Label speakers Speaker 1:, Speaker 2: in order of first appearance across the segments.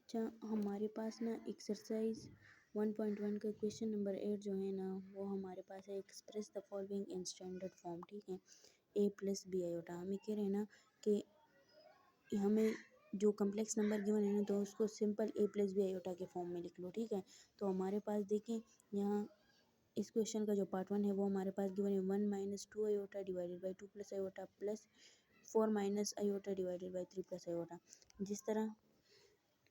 Speaker 1: अच्छा, हमारे पास ना एक्सरसाइज 1.1 का क्वेश्चन नंबर 8 जो है ना वो हमारे पास है। Express the following in standard form. ठीक है, ए प्लस बी आयोटा। हमें कह रहे हैं ना कि हमें जो कम्प्लेक्स नंबर गिवन है ना तो उसको सिंपल ए प्लस बी आयोटा के फॉर्म में लिख लो। ठीक है, तो हमारे पास देखें यहाँ इस क्वेश्चन का जो पार्ट 1 है वो हमारे पास गिवन है 1 minus 2 iota divided by 2 plus iota plus 4 minus iota divided by 3 plus iota.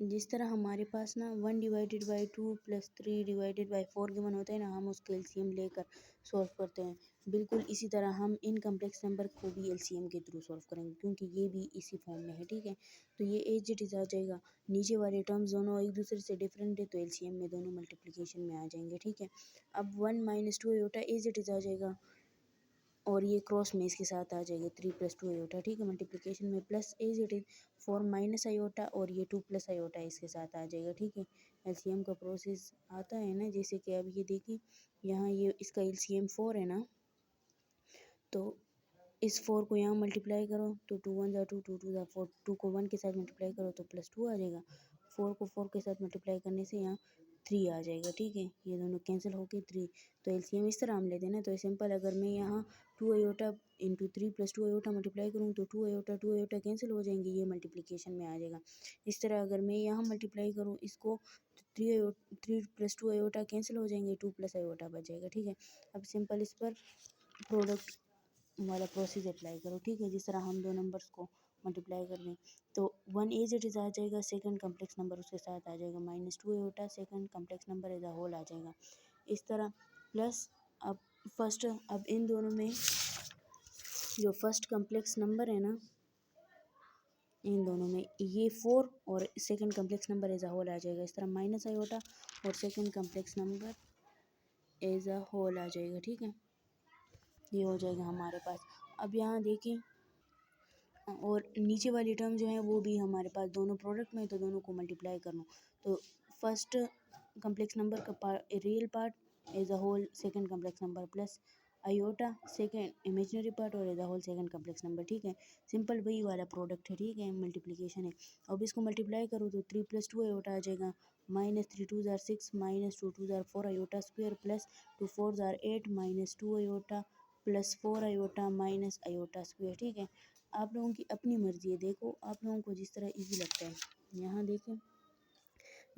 Speaker 1: जिस तरह हमारे पास ना 1 divided by 2 plus 3 divided by 4 given होता है ना, हम उसके एलसीएम लेकर सॉल्व करते हैं। बिल्कुल इसी तरह हम इन कम्प्लेक्स नंबर को भी एलसीएम के थ्रू सॉल्व करेंगे क्योंकि ये भी इसी फॉर्म में है। ठीक है, तो ये एज इट इज़ आ जाएगा। नीचे वाले टर्म्स दोनों एक दूसरे से डिफरेंट है तो एलसीएम में दोनों मल्टीप्लिकेशन में आ जाएंगे। ठीक है, अब 1 minus 2 iota as it is आ जाएगा और ये क्रॉस में इसके साथ आ जाएगा 3 प्लस 2 आयोटा। ठीक है, मल्टीप्लिकेशन में plus as it is 4 minus iota और ये 2 प्लस आयोटा इसके साथ आ जाएगा। ठीक है, एलसीएम का प्रोसेस आता है ना, जैसे कि अब ये देखिए यहाँ ये इसका एलसीएम 4 है ना, तो इस 4 को यहाँ मल्टीप्लाई करो तो 2 1 ज़ा 2 2 2 ज़ा 4, 2 को 1 के साथ मल्टीप्लाई करो तो प्लस 2 आ जाएगा। 4 को 4 के साथ मल्टीप्लाई करने से यहाँ 3 आ जाएगा। ठीक है, ये दोनों कैंसिल होके 3, तो एलसीएम इस तरह हम लेते हैं ना, तो सिंपल अगर मैं यहाँ 2 iota into 3 plus 2 iota multiply करूँ तो 2 आयोटा कैंसिल हो जाएंगे, ये मल्टीप्लिकेशन में आ जाएगा। इस तरह अगर मैं यहाँ मल्टीप्लाई करूँ इसको तो 3 प्लस 2 आयोटा कैंसिल हो जाएंगे, 2 प्लस आयोटा बच जाएगा। ठीक है, अब सिंपल इस पर प्रोडक्ट वाला प्रोसेस अप्लाई करो। ठीक है, जिस तरह हम दो नंबर्स को मल्टीप्लाई कर दें तो 1 एज इट इज़ आ जाएगा, सेकंड कम्प्लेक्स नंबर उसके साथ आ जाएगा minus 2 iota, second complex number as a whole आ जाएगा। इस तरह प्लस अब इन दोनों में जो फर्स्ट कम्प्लेक्स नंबर है ना, इन दोनों में ये 4 और second complex number as a whole आ जाएगा। इस तरह माइनस आयोटा और second complex number as a whole आ जाएगा। ठीक है, ये हो जाएगा हमारे पास। अब यहाँ देखें और नीचे वाली टर्म जो है वो भी हमारे पास दोनों प्रोडक्ट में, तो दोनों को मल्टीप्लाई कर लो तो फर्स्ट कम्प्लेक्स नंबर का real part as a whole second complex number plus iota second imaginary part और as a whole second complex number. ठीक है, सिंपल वही वाला प्रोडक्ट है। ठीक है, मल्टीप्लिकेशन है। अब इसको मल्टीप्लाई करो तो 3 प्लस 2 आयोटा आ जाएगा, माइनस 3 2 ज़ार 6 माइनस 2 2 ज़ार 4 आयोटा स्क्वायर प्लस 2 4 ज़ार 8 minus 2 iota plus 4 iota minus iota square. ठीक है, आप लोगों की अपनी मर्ज़ी है, देखो आप लोगों को जिस तरह इजी लगता है। यहाँ देखें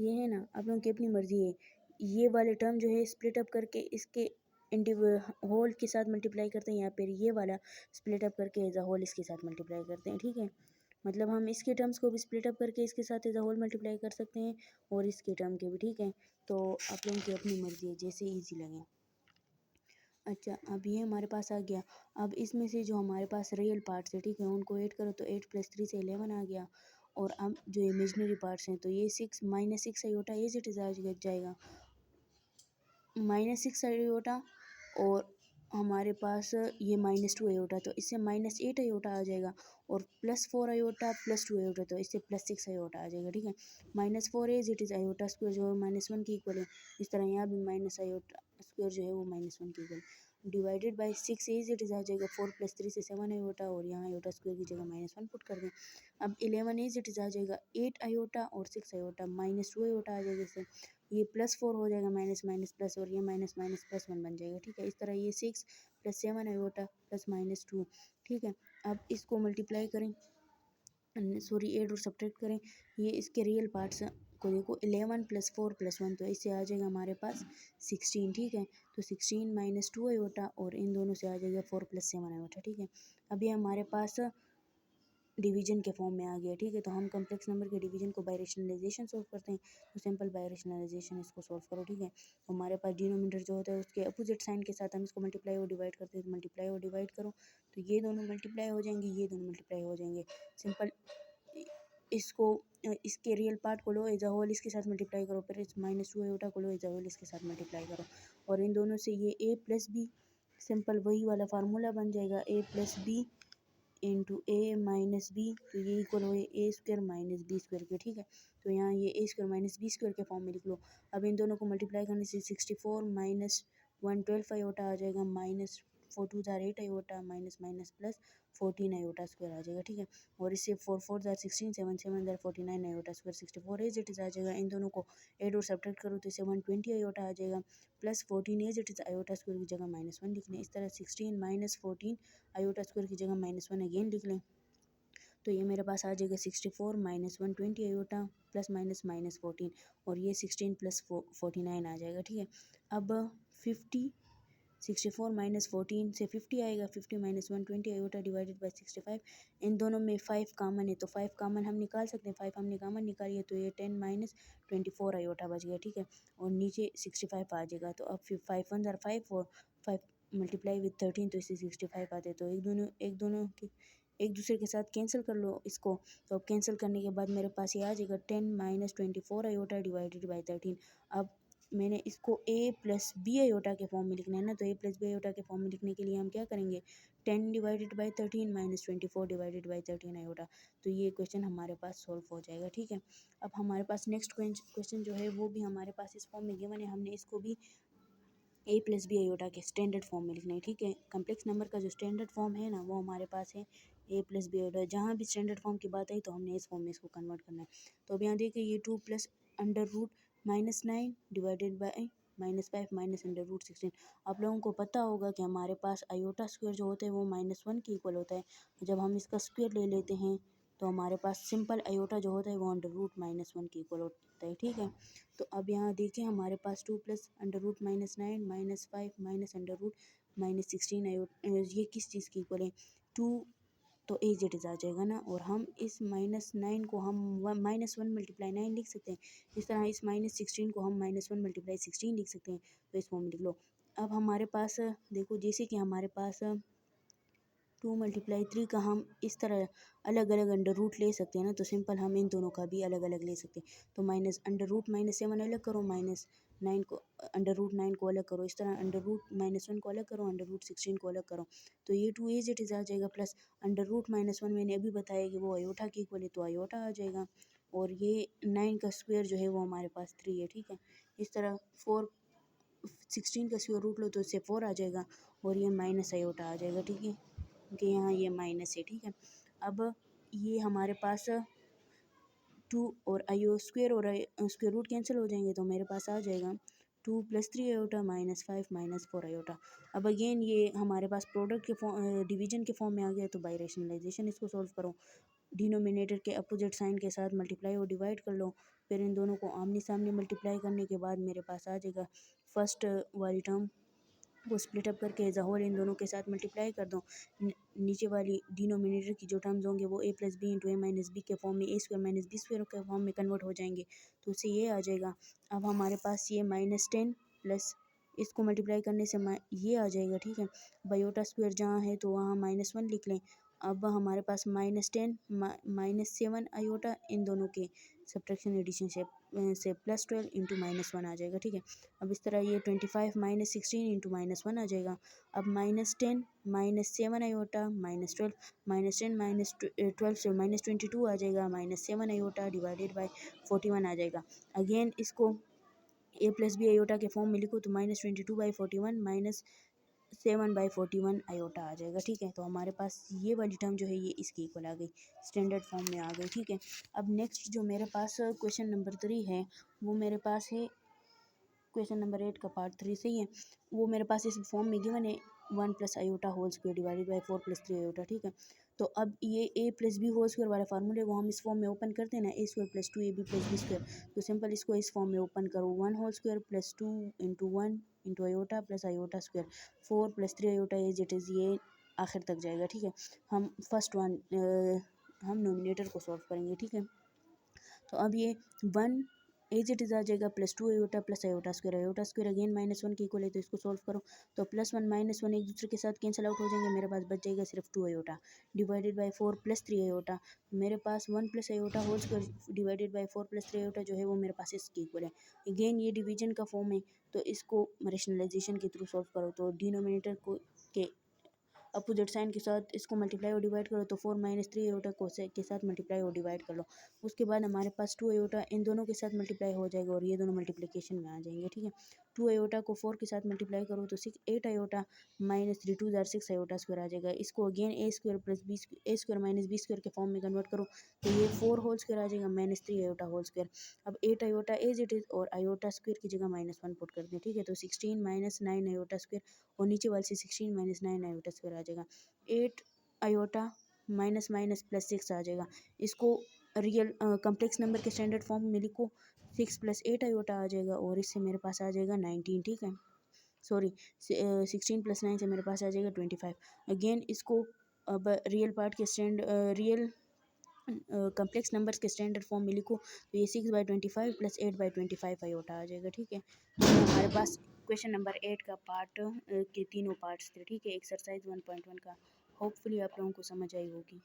Speaker 1: ये है ना, आप लोगों की अपनी मर्ज़ी है। ये वाले टर्म जो है स्प्लिट अप करके इसके होल के साथ मल्टीप्लाई करते हैं या फिर ये वाला स्प्लिट अप करके एज अ होल इसके साथ मल्टीप्लाई करते हैं। ठीक है, मतलब हम इसके टर्म्स को भी स्प्लिट अप करके इसके साथ एज अ होल मल्टीप्लाई कर सकते हैं और इसके टर्म के भी। ठीक है, तो आप लोगों की अपनी मर्ज़ी है, जैसे ईजी लगे। अच्छा, अब ये हमारे पास आ गया। अब इसमें से जो हमारे पास रियल पार्ट्स है, ठीक है, उनको ऐड करो तो 8 प्लस 3 से 11 आ गया। और अब जो इमेजनरी पार्ट्स हैं तो ये 6 minus 6 iota as it is आ जाएगा, माइनस 6 आयोटा और हमारे पास ये माइनस 2 आयोटा, तो इससे माइनस 8 आयोटा आ जाएगा और प्लस 4 आयोटा प्लस 2 आयोटा, तो इससे प्लस 6 आयोटा आ जाएगा। ठीक है, minus 4 as it is iota square जो माइनस 1 की इक्वल है। इस तरह यहाँ भी माइनस आयोटा स्क्वायर जो है वो माइनस 1 की equal divided by 6 as it is आ जाएगा। 4 प्लस 3 से 7 आयोटा और यहाँ आयोटा स्क्वायर की जगह माइनस 1 पुट कर दें। अब 11 एज इट इज़ आ जाएगा 8 आयोटा और 6 आयोटा माइनस 2 आयोटा आ जाएगा। इससे ये प्लस 4 हो जाएगा, माइनस माइनस प्लस और ये माइनस माइनस प्लस 1 बन जाएगा। ठीक है, इस तरह ये 6 प्लस 7 आयोटा प्लस माइनस 2। ठीक है, अब इसको मल्टीप्लाई करें, सॉरी ऐड और सब्ट्रैक्ट करें। ये इसके रियल पार्ट्स को देखो, 11 प्लस 4 प्लस 1, तो इससे आ जाएगा हमारे पास 16। ठीक है, तो 16 माइनस 2 आयोटा और इन दोनों से आ जाएगा 4 प्लस 7 आयोटा। ठीक है, अभी हमारे पास डिवीजन के फॉर्म में आ गया। ठीक है, तो हम कम्प्लेक्स नंबर के डिवीजन को बाय रेशनलाइजेशन सोल्व करते हैं, तो सिंपल बाय रेशनलाइजेशन इसको सोल्व करो। ठीक है, तो हमारे पास डिनोमिनेटर जो होता है उसके अपोजिट साइन के साथ हम इसको मल्टीप्लाई और डिवाइड करते हैं, तो मल्टीप्लाई और डिवाइड करो तो ये दोनों मल्टीप्लाई हो जाएंगे, ये दोनों मल्टीप्लाई हो जाएंगे। सिंपल इसको इसके रियल पार्ट को लो एज अ होल इसके साथ मल्टीप्लाई करो, फिर इस माइनस 2 आयोटा को लो एज अ होल इसके साथ मल्टीप्लाई करो और इन दोनों से ये a प्लस बी, सिंपल वही वाला फार्मूला बन जाएगा, a plus B into A minus B, तो ये इक्वल हो A square minus B square के। ठीक है, तो यहाँ ये A square minus B square के फॉर्म में लिख लो। अब इन दोनों को मल्टीप्लाई करने से 64 माइनस 112 आयोटा आ जाएगा, माइनस 4 2 ज़ार 8 iota minus minus plus 14 iota square आ जाएगा, ठीक है। और इससे 4 4 ज़ार 16, 7 7 ज़ार 49 iota square 64 as it is आ जाएगा। इन दोनों को एड और सब्ट्रैक्ट करो तो इससे 120 आयोटा आ जाएगा, plus 14 as it is iota square की जगह -1 लिख लें। इस तरह 16 माइनस 14 आयोटा स्क्वायर की जगह -1 अगेन लिख लें। तो ये मेरे पास आ जाएगा 64 माइनस 120 आयोटा प्लस माइनस -14, और ये 16 प्लस 49 आ जाएगा, ठीक है। अब 64 माइनस 14 से 50 आएगा, 50 माइनस 120 आयोटा डिवाइडेड बाई 65। इन दोनों में 5 कॉमन है तो 5 कॉमन हम निकाल सकते हैं, 5 हमने कॉमन निकाली है तो ये 10 माइनस 24 आयोटा बच गया, ठीक है। और नीचे 65 आ जाएगा, तो अब 5 1 ज़ार 5 और 5 मल्टीप्लाई विद 13 तो इससे 65 आते हैं। तो एक दोनों के एक दूसरे के साथ कैंसिल कर लो इसको। तो अब कैंसिल करने के बाद मेरे पास ये आ जाएगा 10 माइनस 24 आयोटा डिवाइडेड बाई 13। अब मैंने इसको a प्लस बी आयोटा के फॉर्म में लिखना है ना, तो a प्लस बी आयोटा के फॉर्म में लिखने के लिए हम क्या करेंगे, 10 divided by 13 minus 24 divided by 13 iota. तो ये क्वेश्चन हमारे पास सॉल्व हो जाएगा, ठीक है। अब हमारे पास नेक्स्ट क्वेश्चन जो है वो भी हमारे पास इस फॉर्म में गिवन है, हमने इसको भी ए प्लस बी आयोटा के स्टैंडर्ड फॉर्म में लिखना है, ठीक है। कम्प्लेक्स नंबर का जो स्टैंडर्ड फॉर्म है ना वो हमारे पास है ए प्लस बी आयोटा। जहाँ भी स्टैंडर्ड फॉर्म की बात आई तो हमने इस फॉर्म में इसको कन्वर्ट करना है। तो अब यहाँ देखिए ये 2 plus under root -9 divided by -5 minus under root 16। आप लोगों को पता होगा कि हमारे पास आयोटा स्क्वायर जो होता है वो -1 के इक्वल होता है। जब हम इसका स्क्वायर ले लेते हैं तो हमारे पास सिंपल आयोटा जो होता है वो अंडर रूट -1 के इक्वल होता है, ठीक है। तो अब यहाँ देखिए हमारे पास 2 plus under root -9 -5 minus under root -16 ये किस चीज़ की इक्वल है, 2, तो ए जेड आ जाएगा ना। और हम इस -9 को हम -1 मल्टीप्लाई 9 लिख सकते हैं। इस तरह इस -16 को हम -1 मल्टीप्लाई 16 लिख सकते हैं। तो इस फॉर्म में लिख लो। अब हमारे पास देखो जैसे कि हमारे पास 2 मल्टीप्लाई 3 का हम इस तरह अलग अलग अंडर रूट ले सकते हैं ना, तो सिंपल हम इन दोनों का भी अलग अलग ले सकते हैं। तो माइनस अंडर रूट -7 अलग करो, -9 को अंडर रूट 9 को अलग करो, इस तरह अंडर रूट -1 को अलग करो, अंडर रूट 16 को अलग करो। तो ये 2 एज इट इज़ आ जाएगा, प्लस अंडर रूट -1 मैंने अभी बताया कि वो आयोटा की इक्वल है तो आयोटा आ जाएगा। और ये 9 का स्क्वायर जो है वो हमारे पास 3 है, ठीक है। इस तरह 16 का स्क्वायर रूट लो तो इससे 4 आ जाएगा, और ये माइनस आयोटा आ जाएगा, ठीक है, क्योंकि यहाँ ये माइनस है, ठीक है। अब ये हमारे पास 2 और आयो स्क्वायर और स्क्वायर रूट कैंसिल हो जाएंगे तो मेरे पास आ जाएगा 2 प्लस 3 आयोटा -5 -4 आयोटा। अब अगेन ये हमारे पास प्रोडक्ट के डिवीजन के फॉर्म में आ गया, तो बाय रेशनलाइजेशन इसको सॉल्व करो। डिनोमिनेटर के अपोजिट साइन के साथ मल्टीप्लाई और डिवाइड कर लो, फिर इन दोनों को आमने सामने मल्टीप्लाई करने के बाद मेरे पास आ जाएगा फर्स्ट वाली टर्म को स्प्लिट अप करके एज अ होल इन दोनों के साथ मल्टीप्लाई कर दो। नीचे वाली डिनोमिनेटर की जो टर्म्स होंगे वो a plus B into A minus B के फॉर्म में, A square minus B square के फॉर्म में कन्वर्ट हो जाएंगे, तो उससे ये आ जाएगा। अब हमारे पास ये -10 प्लस इसको मल्टीप्लाई करने से ये आ जाएगा, ठीक है। बायोटा स्क्वायर जहाँ है तो वहाँ -1 लिख लें। अब हमारे पास -10 -7 आयोटा इन दोनों के सब्ट्रैक्शन एडिशन से +12 इंटू -1 आ जाएगा, ठीक है। अब इस तरह ये 25 -16 इंटू -1 आ जाएगा। अब -10 -7 आयोटा -12 -10 -12 से -22 आ जाएगा, -7 आयोटा डिवाइडेड बाई 41 आ जाएगा। अगेन इसको ए प्लस बी आयोटा के फॉर्म में लिखो तो -22/41 -7/41 आयोटा आ जाएगा, ठीक है। तो हमारे पास ये वाली टर्म जो है ये इसकी इक्वल आ गई, स्टैंडर्ड फॉर्म में आ गई, ठीक है। अब नेक्स्ट जो मेरे पास क्वेश्चन नंबर 3 है वो मेरे पास है क्वेश्चन नंबर 8 का पार्ट 3 सही है। वो मेरे पास इस फॉर्म में गिवन है 1 plus iota whole square divided by 4 plus 3 iota, ठीक है। तो अब ये a plus B whole square वाला फार्मूले को हम इस फॉर्म में ओपन करते हैं ना, a square plus 2ab plus B square. तो सिंपल इसको इस फॉर्म में ओपन करो, 1 whole square plus 2 into 1 into iota plus iota square 4 plus 3 iota as it is, ये आखिर तक जाएगा, ठीक है। हम फर्स्ट वन हम नोमिनेटर को सॉल्व करेंगे, ठीक है। तो अब ये 1 एज इट इज़ आ जाएगा, प्लस 2 आयोटा स्क्वायर अगेन -1 के इक्वल है, तो इसको सॉल्व करो। तो +1 -1 एक दूसरे के साथ कैंसिल आउट हो जाएंगे, मेरे पास बच जाएगा सिर्फ 2 iota divided by 4 plus 3 iota. मेरे पास 1 plus iota whole square divided by 4 plus 3 iota जो है वो मेरे पास इसके इक्वल है। अगेन ये डिवीजन का फॉर्म है, तो इसको रेशनलाइजेशन के थ्रू सॉल्व करो। तो डिनोमिनेटर को के अपोजिट साइन के साथ इसको मल्टीप्लाई और डिवाइड करो तो 4 माइनस 3 आयोटा कोसेक के साथ मल्टीप्लाई और डिवाइड कर लो। उसके बाद हमारे पास 2 आयोटा इन दोनों के साथ मल्टीप्लाई हो जाएगा और ये दोनों मल्टीप्लिकेशन में आ जाएंगे, ठीक है। 2 आयोटा को 4 के साथ मल्टीप्लाई करो तो 8 आयोटा माइनस 3 2 जार 6 आयोटा स्क्वायर आ जाएगा। इसको again A square plus B A square minus B square के फॉर्म में कन्वर्ट करो तो ये 4 होल स्क्वायर आ जाएगा माइनस 3 आयोटा होल स्क्वायर। अब 8 आयोटा एज इट इज़ और आयोटा स्क्वायर की जगह -1 पुट कर दें, ठीक है। तो 16 माइनस 9 आयोटा स्क्वायर और नीचे वाले से 16 माइनस 9 आयोटा स्क्वायर आ जाएगा। 8 आयोटा माइनस माइनस प्लस 6 आ जाएगा। इसको रियल कम्प्लेक्स नंबर के स्टैंडर्ड फॉर्म में लिखो 6 प्लस 8 आयोटा आ जाएगा और इससे मेरे पास आ जाएगा 19, ठीक है। सॉरी 16 प्लस 9 से मेरे पास आ जाएगा 25। अगेन इसको अब रियल कम्प्लेक्स नंबर्स के स्टैंडर्ड फॉर्म में लिखो तो ये 6/25 प्लस 8/25 आयोटा आ जाएगा, ठीक है। तो हमारे पास क्वेश्चन नंबर 8 का पार्ट के तीनों पार्ट्स थे, ठीक है, एक्सरसाइज 1.1 का। होपफुली आप लोगों को समझ आई होगी।